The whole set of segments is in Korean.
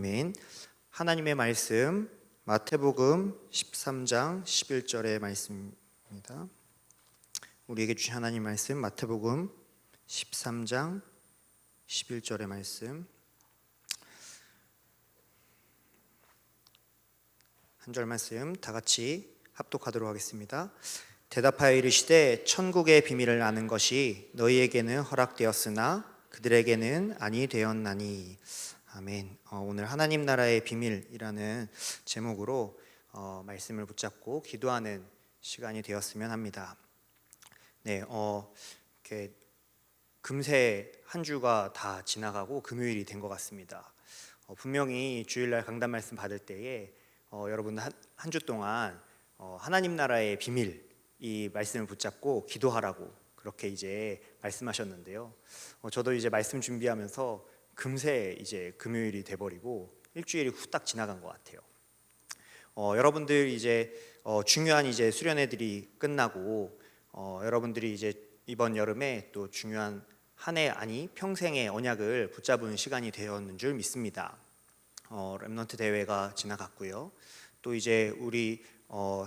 아멘. 하나님의 말씀 마태복음 13장 11절의 말씀입니다. 우리에게 주신 하나님 말씀 마태복음 13장 11절의 말씀 한 절 말씀 다 같이 합독하도록 하겠습니다. 대답하여 이르시되 천국의 비밀을 아는 것이 너희에게는 허락되었으나 그들에게는 아니 되었나니. 아멘. 오늘 하나님 나라의 비밀이라는 제목으로 말씀을 붙잡고 기도하는 시간이 되었으면 합니다. 네, 이렇게 금세 한 주가 다 지나가고 금요일이 된 것 같습니다. 분명히 주일날 강단 말씀 받을 때에 여러분 한 주 동안 하나님 나라의 비밀 이 말씀을 붙잡고 기도하라고 그렇게 이제 말씀하셨는데요. 저도 이제 말씀 준비하면서 금세 이제 금요일이 돼버리고 일주일이 후딱 지나간 것 같아요. 여러분들 이제 중요한 이제 수련회들이 끝나고 여러분들이 이제 이번 여름에 또 중요한 한 해 아니 평생의 언약을 붙잡은 시간이 되었는 줄 믿습니다. 렘넌트 대회가 지나갔고요. 또 이제 우리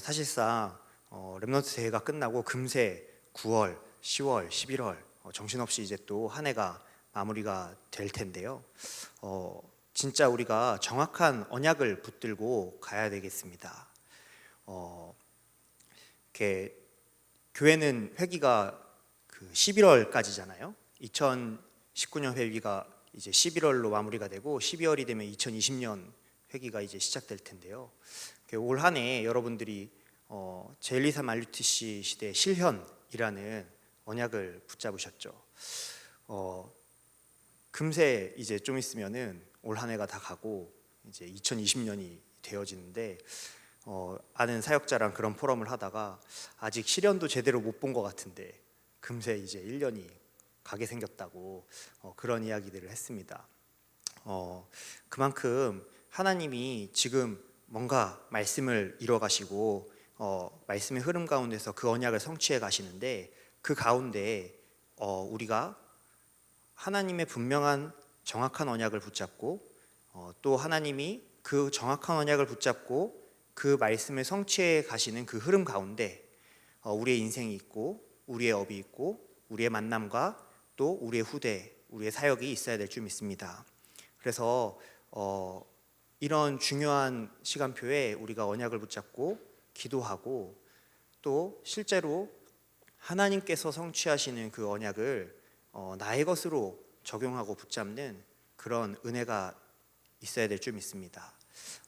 사실상 렘넌트 대회가 끝나고 금세 9월, 10월, 11월 정신없이 이제 또 한 해가 마무리가 될 텐데요. 진짜 우리가 정확한 언약을 붙들고 가야 되겠습니다. 이렇게 교회는 회기가 11월까지잖아요. 2019년 회기가 이제 11월로 마무리가 되고 12월이 되면 2020년 회기가 이제 시작될 텐데요. 올 한 해 여러분들이 제123 RUTC 시대 실현이라는 언약을 붙잡으셨죠. 금세 이제 좀 있으면은 올 한 해가 다 가고 이제 2020년이 되어지는데 아는 사역자랑 그런 포럼을 하다가 아직 실현도 제대로 못 본 것 같은데 금세 이제 1년이 가게 생겼다고 그런 이야기들을 했습니다. 그만큼 하나님이 지금 뭔가 말씀을 이뤄가시고 말씀의 흐름 가운데서 그 언약을 성취해 가시는데 그 가운데 우리가 하나님의 분명한 정확한 언약을 붙잡고 또 하나님이 그 정확한 언약을 붙잡고 그 말씀을 성취해 가시는 그 흐름 가운데 우리의 인생이 있고 우리의 업이 있고 우리의 만남과 또 우리의 후대, 우리의 사역이 있어야 될 줄 믿습니다. 그래서 이런 중요한 시간표에 우리가 언약을 붙잡고 기도하고 또 실제로 하나님께서 성취하시는 그 언약을 나의 것으로 적용하고 붙잡는 그런 은혜가 있어야 될 줄 믿습니다.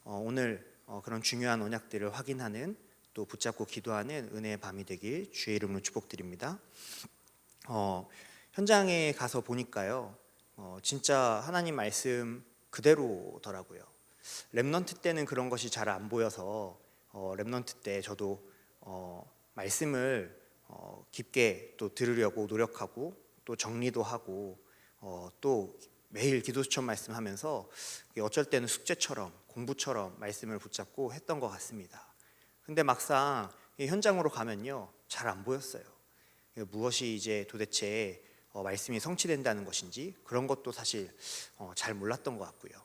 오늘 그런 중요한 언약들을 확인하는 또 붙잡고 기도하는 은혜의 밤이 되길 주의 이름으로 축복드립니다. 현장에 가서 보니까요, 진짜 하나님 말씀 그대로더라고요. 렘넌트 때는 그런 것이 잘 안 보여서 렘넌트 때 저도 말씀을 깊게 또 들으려고 노력하고 또 정리도 하고 또 매일 기도수천 말씀하면서 어쩔 때는 숙제처럼 공부처럼 말씀을 붙잡고 했던 것 같습니다. 근데 막상 현장으로 가면요 잘 안 보였어요. 무엇이 이제 도대체 말씀이 성취된다는 것인지 그런 것도 사실 잘 몰랐던 것 같고요.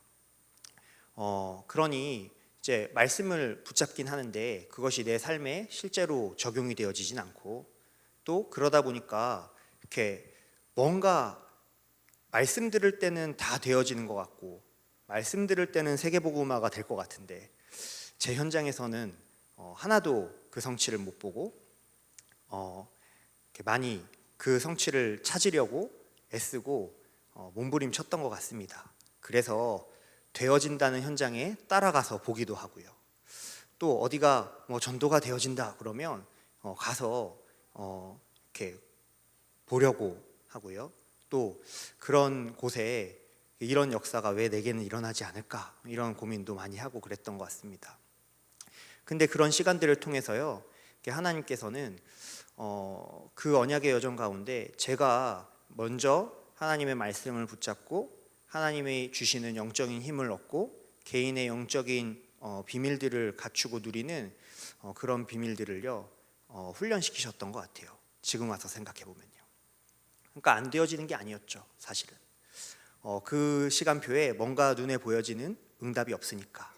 그러니 이제 말씀을 붙잡긴 하는데 그것이 내 삶에 실제로 적용이 되어지진 않고 또 그러다 보니까 이렇게 뭔가 말씀 들을 때는 다 되어지는 것 같고 말씀 들을 때는 세계복음화가 될 것 같은데 제 현장에서는 하나도 그 성취를 못 보고 많이 그 성취를 찾으려고 애쓰고 몸부림쳤던 것 같습니다. 그래서 되어진다는 현장에 따라가서 보기도 하고요. 또 어디가 전도가 되어진다 그러면 가서 이렇게 보려고 하고요. 또 그런 곳에 이런 역사가 왜 내게는 일어나지 않을까 이런 고민도 많이 하고 그랬던 것 같습니다. 근데 그런 시간들을 통해서요 하나님께서는 그 언약의 여정 가운데 제가 먼저 하나님의 말씀을 붙잡고 하나님이 주시는 영적인 힘을 얻고 개인의 영적인 비밀들을 갖추고 누리는 그런 비밀들을요 훈련시키셨던 것 같아요. 지금 와서 생각해 보면요. 그러니까 안 되어지는 게 아니었죠, 사실은. 그 시간표에 뭔가 눈에 보여지는 응답이 없으니까,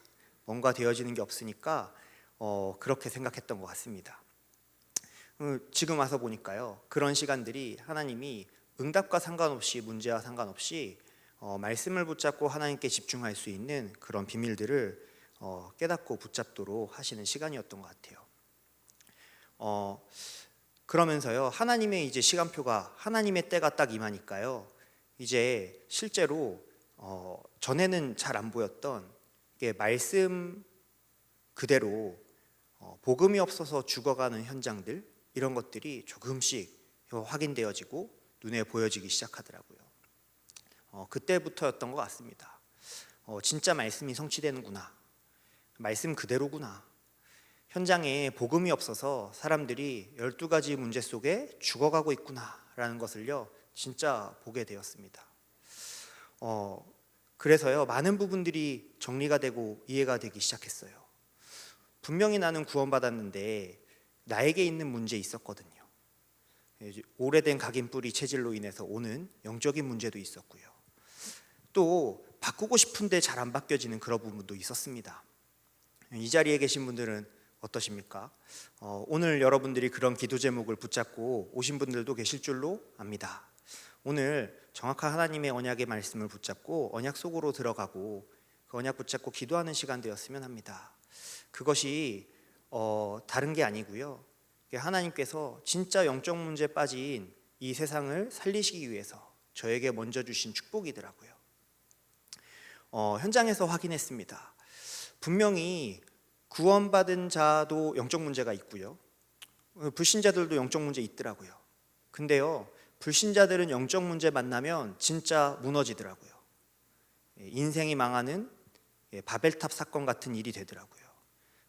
뭔가 되어지는 게 없으니까 그렇게 생각했던 것 같습니다. 지금 와서 보니까요, 그런 시간들이 하나님이 응답과 상관없이, 문제와 상관없이 말씀을 붙잡고 하나님께 집중할 수 있는 그런 비밀들을 깨닫고 붙잡도록 하시는 시간이었던 것 같아요. 그러면서요, 하나님의 이제 시간표가, 하나님의 때가 딱 임하니까요, 이제 실제로 전에는 잘 안 보였던 말씀 그대로 복음이 없어서 죽어가는 현장들, 이런 것들이 조금씩 확인되어지고 눈에 보여지기 시작하더라고요. 그때부터였던 것 같습니다. 진짜 말씀이 성취되는구나, 말씀 그대로구나, 현장에 복음이 없어서 사람들이 12가지 문제 속에 죽어가고 있구나 라는 것을요, 진짜 보게 되었습니다. 그래서요, 많은 부분들이 정리가 되고 이해가 되기 시작했어요. 분명히 나는 구원받았는데 나에게 있는 문제 있었거든요. 오래된 각인뿌리 체질로 인해서 오는 영적인 문제도 있었고요, 또 바꾸고 싶은데 잘 안 바뀌어지는 그런 부분도 있었습니다. 이 자리에 계신 분들은 어떠십니까? 오늘 여러분들이 그런 기도 제목을 붙잡고 오신 분들도 계실 줄로 압니다. 오늘 정확한 하나님의 언약의 말씀을 붙잡고 언약 속으로 들어가고 그 언약 붙잡고 기도하는 시간 되었으면 합니다. 그것이 다른 게 아니고요, 하나님께서 진짜 영적 문제에 빠진 이 세상을 살리시기 위해서 저에게 먼저 주신 축복이더라고요. 현장에서 확인했습니다. 분명히 구원받은 자도 영적 문제가 있고요, 불신자들도 영적 문제 있더라고요. 근데요, 불신자들은 영적 문제 만나면 진짜 무너지더라고요. 인생이 망하는 바벨탑 사건 같은 일이 되더라고요.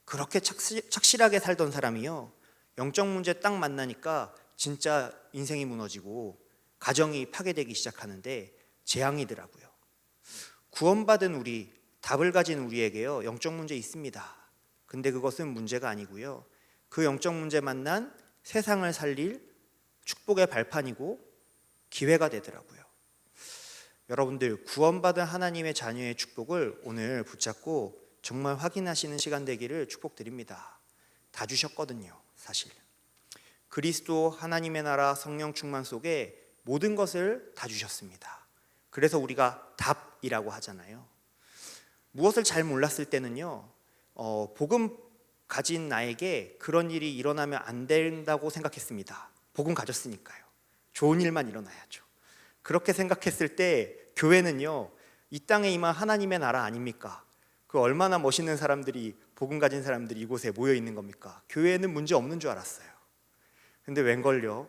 그렇게 착실하게 살던 사람이요, 영적 문제 딱 만나니까 진짜 인생이 무너지고 가정이 파괴되기 시작하는데 재앙이더라고요. 구원받은 우리, 답을 가진 우리에게요, 영적 문제 있습니다. 근데 그것은 문제가 아니고요, 그 영적 문제 만난 세상을 살릴 축복의 발판이고 기회가 되더라고요. 여러분들, 구원받은 하나님의 자녀의 축복을 오늘 붙잡고 정말 확인하시는 시간 되기를 축복드립니다. 다 주셨거든요, 사실. 그리스도, 하나님의 나라, 성령 충만 속에 모든 것을 다 주셨습니다. 그래서 우리가 답이라고 하잖아요. 무엇을 잘 몰랐을 때는요, 복음 가진 나에게 그런 일이 일어나면 안 된다고 생각했습니다. 복음 가졌으니까요, 좋은 일만 일어나야죠. 그렇게 생각했을 때 교회는요, 이 땅에 임한 하나님의 나라 아닙니까? 그 얼마나 멋있는 사람들이, 복음 가진 사람들이 이곳에 모여 있는 겁니까? 교회는 문제 없는 줄 알았어요. 근데 웬걸요,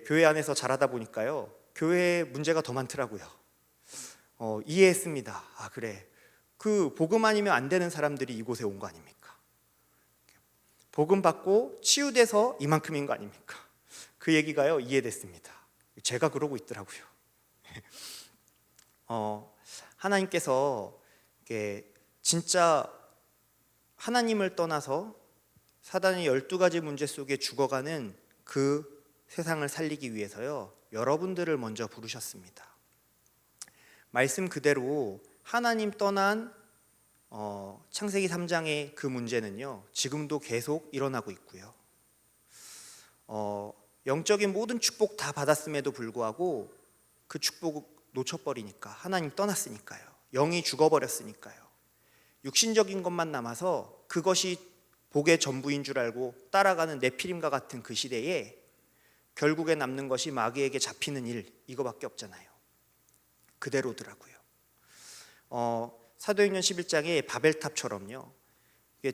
교회 안에서 자라다 보니까요, 교회에 문제가 더 많더라고요. 이해했습니다. 아, 그래, 그 복음 아니면 안 되는 사람들이 이곳에 온 거 아닙니까? 복음 받고 치유돼서 이만큼인 거 아닙니까? 그 얘기가요, 이해됐습니다. 제가 그러고 있더라고요. 하나님께서 진짜 하나님을 떠나서 사단의 12가지 문제 속에 죽어가는 그 세상을 살리기 위해서요, 여러분들을 먼저 부르셨습니다. 말씀 그대로 하나님 떠난 창세기 3장의 그 문제는요, 지금도 계속 일어나고 있고요, 영적인 모든 축복 다 받았음에도 불구하고 그 축복 놓쳐버리니까, 하나님 떠났으니까요, 영이 죽어버렸으니까요, 육신적인 것만 남아서 그것이 복의 전부인 줄 알고 따라가는 네피림과 같은 그 시대에 결국에 남는 것이 마귀에게 잡히는 일, 이거밖에 없잖아요. 그대로더라고요. 사도행전 11장의 바벨탑처럼요,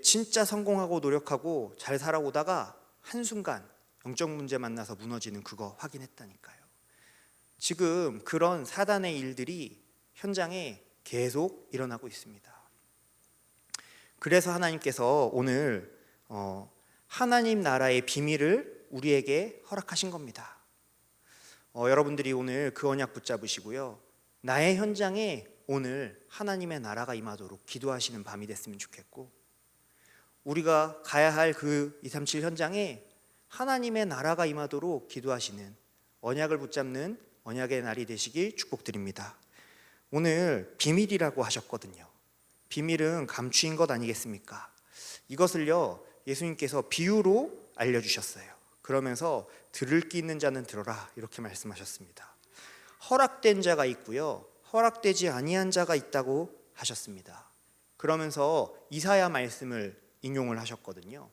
진짜 성공하고 노력하고 잘 살아오다가 한순간 영적 문제 만나서 무너지는 그거 확인했다니까요. 지금 그런 사단의 일들이 현장에 계속 일어나고 있습니다. 그래서 하나님께서 오늘 하나님 나라의 비밀을 우리에게 허락하신 겁니다. 여러분들이 오늘 그 언약 붙잡으시고요, 나의 현장에 오늘 하나님의 나라가 임하도록 기도하시는 밤이 됐으면 좋겠고, 우리가 가야 할 그 237 현장에 하나님의 나라가 임하도록 기도하시는, 언약을 붙잡는 언약의 날이 되시길 축복드립니다. 오늘 비밀이라고 하셨거든요. 비밀은 감추인 것 아니겠습니까? 이것을요, 예수님께서 비유로 알려주셨어요. 그러면서 들을 귀 있는 자는 들어라, 이렇게 말씀하셨습니다. 허락된 자가 있고요, 허락되지 아니한 자가 있다고 하셨습니다. 그러면서 이사야 말씀을 인용을 하셨거든요.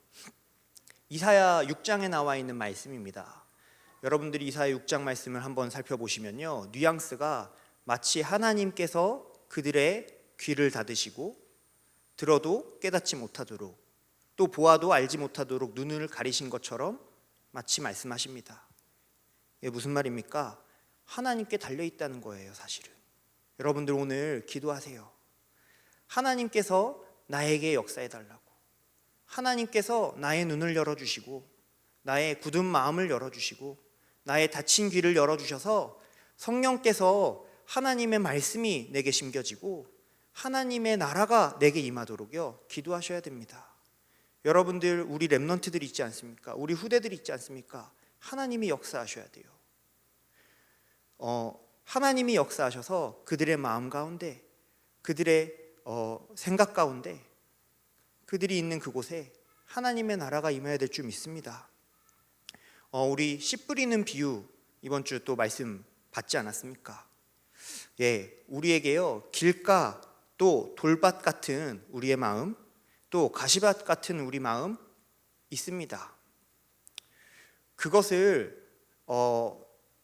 이사야 6장에 나와 있는 말씀입니다. 여러분들이 이사야 6장 말씀을 한번 살펴보시면요, 뉘앙스가 마치 하나님께서 그들의 귀를 닫으시고 들어도 깨닫지 못하도록, 또 보아도 알지 못하도록 눈을 가리신 것처럼 마치 말씀하십니다. 이게 무슨 말입니까? 하나님께 달려있다는 거예요. 사실은 여러분들 오늘 기도하세요. 하나님께서 나에게 역사해달라고, 하나님께서 나의 눈을 열어주시고 나의 굳은 마음을 열어주시고 나의 닫힌 귀를 열어주셔서 성령께서 하나님의 말씀이 내게 심겨지고 하나님의 나라가 내게 임하도록요, 기도하셔야 됩니다. 여러분들, 우리 렘넌트들 있지 않습니까? 우리 후대들 있지 않습니까? 하나님이 역사하셔야 돼요. 하나님이 역사하셔서 그들의 마음 가운데, 그들의 생각 가운데, 그들이 있는 그곳에 하나님의 나라가 임해야 될 줄 믿습니다. 우리 씨 뿌리는 비유 이번 주 또 말씀 받지 않았습니까? 예, 우리에게요, 길가 또 돌밭 같은 우리의 마음, 또 가시밭 같은 우리 마음 있습니다. 그것을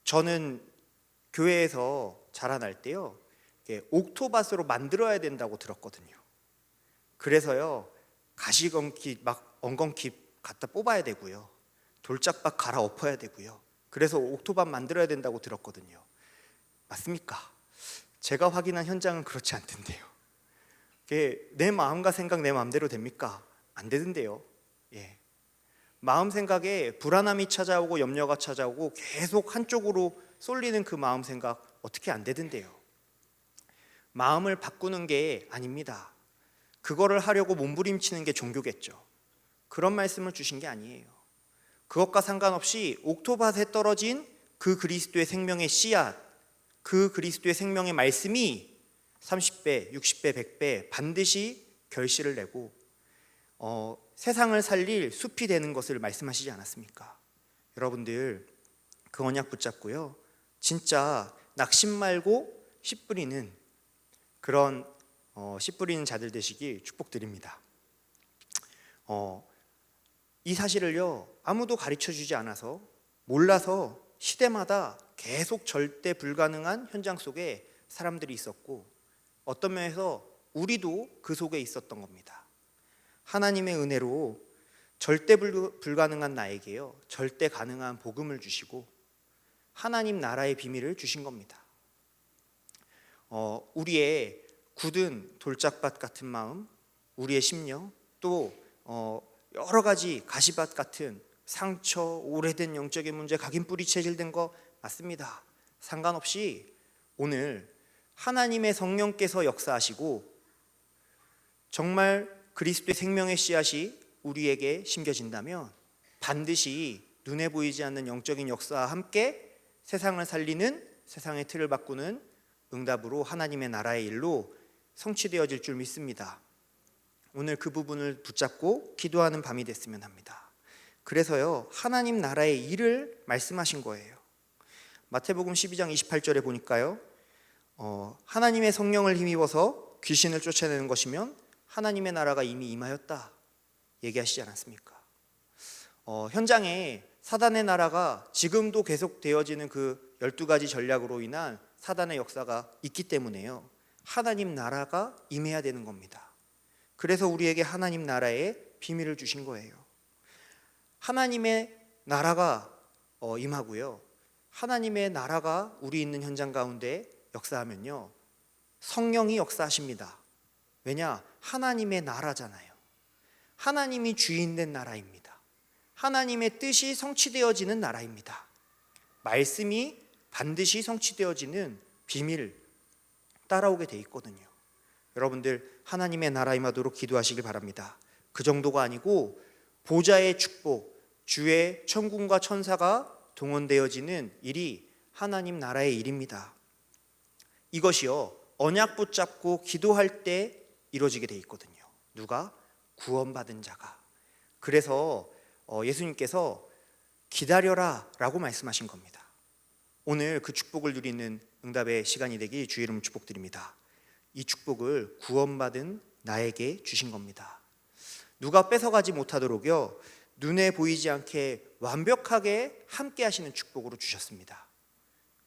저는 교회에서 자라날 때요, 옥토밭으로 만들어야 된다고 들었거든요. 그래서요, 가시건기 막 엉겅퀴 갖다 뽑아야 되고요, 돌짝밭 갈아 엎어야 되고요, 그래서 옥토밭 만들어야 된다고 들었거든요. 맞습니까? 제가 확인한 현장은 그렇지 않던데요. 내 마음과 생각 내 마음대로 됩니까? 안 되던데요. 예. 마음 생각에 불안함이 찾아오고 염려가 찾아오고 계속 한쪽으로 쏠리는 그 마음 생각 어떻게 안 되던데요. 마음을 바꾸는 게 아닙니다. 그거를 하려고 몸부림치는 게 종교겠죠. 그런 말씀을 주신 게 아니에요. 그것과 상관없이 옥토밭에 떨어진 그 그리스도의 생명의 씨앗, 그 그리스도의 생명의 말씀이 30배, 60배, 100배 반드시 결실을 내고 세상을 살릴 숲이 되는 것을 말씀하시지 않았습니까? 여러분들, 그 언약 붙잡고요, 진짜 낙심 말고 씨 뿌리는 그런 씨 뿌리는 자들 되시길 축복드립니다. 이 사실을요, 아무도 가르쳐주지 않아서 몰라서 시대마다 계속 절대 불가능한 현장 속에 사람들이 있었고, 어떤 면에서 우리도 그 속에 있었던 겁니다. 하나님의 은혜로 절대 불가능한 나에게요, 절대 가능한 복음을 주시고 하나님 나라의 비밀을 주신 겁니다. 우리의 굳은 돌짝밭 같은 마음, 우리의 심령, 또 여러 가지 가시밭 같은 상처, 오래된 영적인 문제, 각인 뿌리 체질된 거 맞습니다. 상관없이 오늘 하나님의 성령께서 역사하시고 정말 그리스도의 생명의 씨앗이 우리에게 심겨진다면 반드시 눈에 보이지 않는 영적인 역사와 함께 세상을 살리는, 세상의 틀을 바꾸는 응답으로 하나님의 나라의 일로 성취되어질 줄 믿습니다. 오늘 그 부분을 붙잡고 기도하는 밤이 됐으면 합니다. 그래서요, 하나님 나라의 일을 말씀하신 거예요. 마태복음 12장 28절에 보니까요, 하나님의 성령을 힘입어서 귀신을 쫓아내는 것이면 하나님의 나라가 이미 임하였다 얘기하시지 않았습니까? 현장에 사단의 나라가 지금도 계속되어지는 그 12가지 전략으로 인한 사단의 역사가 있기 때문에요, 하나님 나라가 임해야 되는 겁니다. 그래서 우리에게 하나님 나라의 비밀을 주신 거예요. 하나님의 나라가 임하고요, 하나님의 나라가 우리 있는 현장 가운데 역사하면요, 성령이 역사하십니다. 왜냐? 하나님의 나라잖아요. 하나님이 주인된 나라입니다. 하나님의 뜻이 성취되어지는 나라입니다. 말씀이 반드시 성취되어지는 비밀 따라오게 돼 있거든요. 여러분들, 하나님의 나라 임하도록 기도하시길 바랍니다. 그 정도가 아니고 보좌의 축복, 주의 천군과 천사가 동원되어지는 일이 하나님 나라의 일입니다. 이것이요, 언약 붙잡고 기도할 때 이루어지게 돼 있거든요. 누가? 구원받은 자가. 그래서 예수님께서 기다려라 라고 말씀하신 겁니다. 오늘 그 축복을 누리는 응답의 시간이 되길 주의 이름으로 축복드립니다. 이 축복을 구원받은 나에게 주신 겁니다. 누가 뺏어가지 못하도록요, 눈에 보이지 않게 완벽하게 함께 하시는 축복으로 주셨습니다.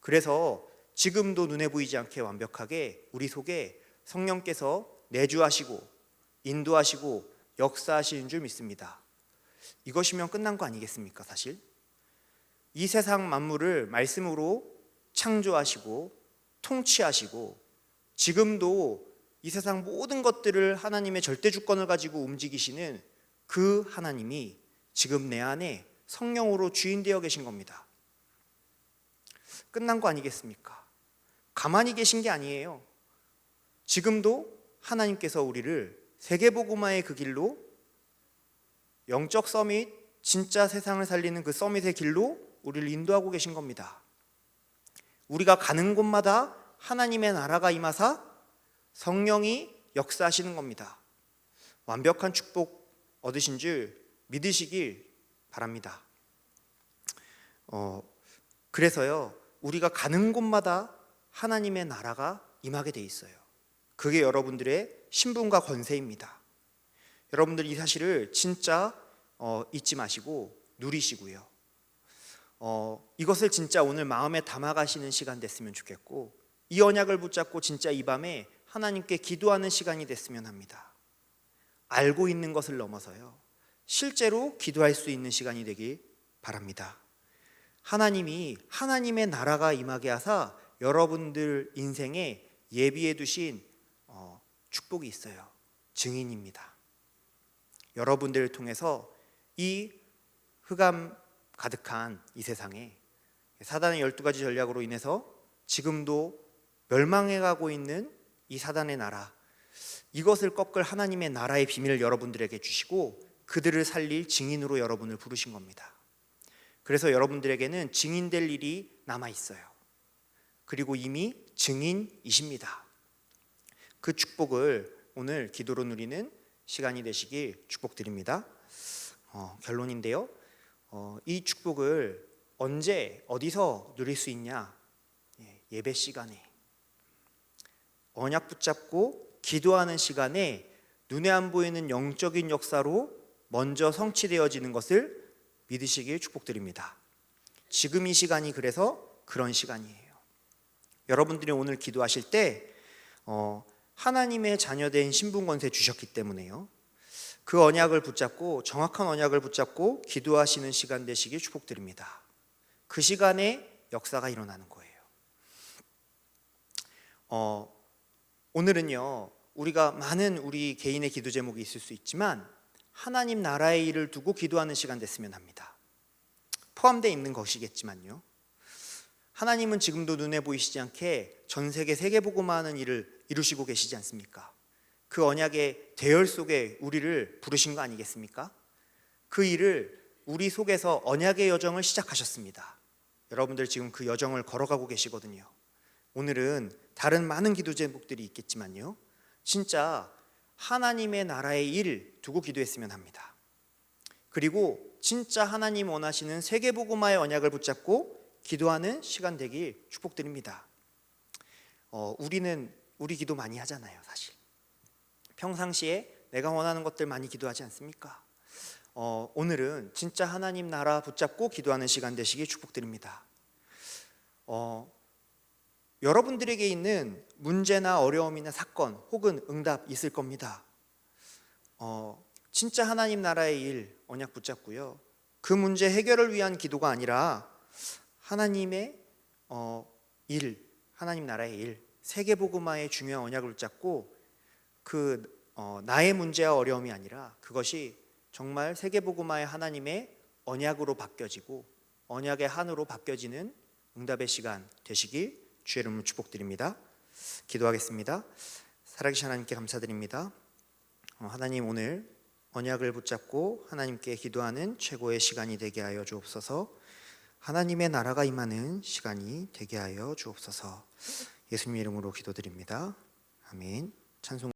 그래서 지금도 눈에 보이지 않게 완벽하게 우리 속에 성령께서 내주하시고 인도하시고 역사하시는 줄 믿습니다. 이것이면 끝난 거 아니겠습니까? 사실 이 세상 만물을 말씀으로 창조하시고 통치하시고 지금도 이 세상 모든 것들을 하나님의 절대 주권을 가지고 움직이시는 그 하나님이 지금 내 안에 성령으로 주인되어 계신 겁니다. 끝난 거 아니겠습니까? 가만히 계신 게 아니에요. 지금도 하나님께서 우리를 세계복음화의 그 길로, 영적 서밋, 진짜 세상을 살리는 그 서밋의 길로 우리를 인도하고 계신 겁니다. 우리가 가는 곳마다 하나님의 나라가 임하사 성령이 역사하시는 겁니다. 완벽한 축복 얻으신 줄 믿으시길 바랍니다. 그래서요, 우리가 가는 곳마다 하나님의 나라가 임하게 돼 있어요. 그게 여러분들의 신분과 권세입니다. 여러분들 이 사실을 진짜 잊지 마시고 누리시고요. 이것을 진짜 오늘 마음에 담아가시는 시간 됐으면 좋겠고, 이 언약을 붙잡고 진짜 이 밤에 하나님께 기도하는 시간이 됐으면 합니다. 알고 있는 것을 넘어서요, 실제로 기도할 수 있는 시간이 되길 바랍니다. 하나님이 하나님의 나라가 임하게 하사 여러분들 인생에 예비해 두신 축복이 있어요. 증인입니다. 여러분들을 통해서 이 흑암 가득한 이 세상에 사단의 12가지 전략으로 인해서 지금도 멸망해가고 있는 이 사단의 나라, 이것을 꺾을 하나님의 나라의 비밀을 여러분들에게 주시고 그들을 살릴 증인으로 여러분을 부르신 겁니다. 그래서 여러분들에게는 증인될 일이 남아있어요. 그리고 이미 증인이십니다. 그 축복을 오늘 기도로 누리는 시간이 되시길 축복드립니다. 결론인데요, 이 축복을 언제 어디서 누릴 수 있냐? 예배 시간에, 언약 붙잡고 기도하는 시간에 눈에 안 보이는 영적인 역사로 먼저 성취되어지는 것을 믿으시길 축복드립니다. 지금 이 시간이 그래서 그런 시간이에요. 여러분들이 오늘 기도하실 때 하나님의 자녀된 신분 권세 주셨기 때문에요, 그 언약을 붙잡고, 정확한 언약을 붙잡고 기도하시는 시간 되시길 축복드립니다. 그 시간에 역사가 일어나는 거예요. 오늘은요, 우리가 많은 우리 개인의 기도 제목이 있을 수 있지만 하나님 나라의 일을 두고 기도하는 시간 됐으면 합니다. 포함되어 있는 것이겠지만요, 하나님은 지금도 눈에 보이시지 않게 전 세계 세계복음화하는 일을 이루시고 계시지 않습니까? 그 언약의 대열 속에 우리를 부르신 거 아니겠습니까? 그 일을 우리 속에서 언약의 여정을 시작하셨습니다. 여러분들 지금 그 여정을 걸어가고 계시거든요. 오늘은 다른 많은 기도 제목들이 있겠지만요, 진짜 하나님의 나라의 일 두고 기도했으면 합니다. 그리고 진짜 하나님 원하시는 세계복음화의 언약을 붙잡고 기도하는 시간 되길 축복드립니다. 우리 기도 많이 하잖아요. 사실 평상시에 내가 원하는 것들 많이 기도하지 않습니까? 오늘은 진짜 하나님 나라 붙잡고 기도하는 시간 되시길 축복드립니다. 여러분들에게 있는 문제나 어려움이나 사건 혹은 응답 있을 겁니다. 진짜 하나님 나라의 일 언약 붙잡고요, 그 문제 해결을 위한 기도가 아니라 하나님의 일, 하나님 나라의 일, 세계복음화의 중요한 언약을 붙잡고 나의 문제와 어려움이 아니라 그것이 정말 세계복음화의 하나님의 언약으로 바뀌어지고 언약의 한으로 바뀌어지는 응답의 시간 되시길 주의 이름으로 축복드립니다. 기도하겠습니다. 살아계신 하나님께 감사드립니다. 하나님, 오늘 언약을 붙잡고 하나님께 기도하는 최고의 시간이 되게 하여 주옵소서. 하나님의 나라가 임하는 시간이 되게 하여 주옵소서. 예수님 이름으로 기도드립니다. 아멘. 찬송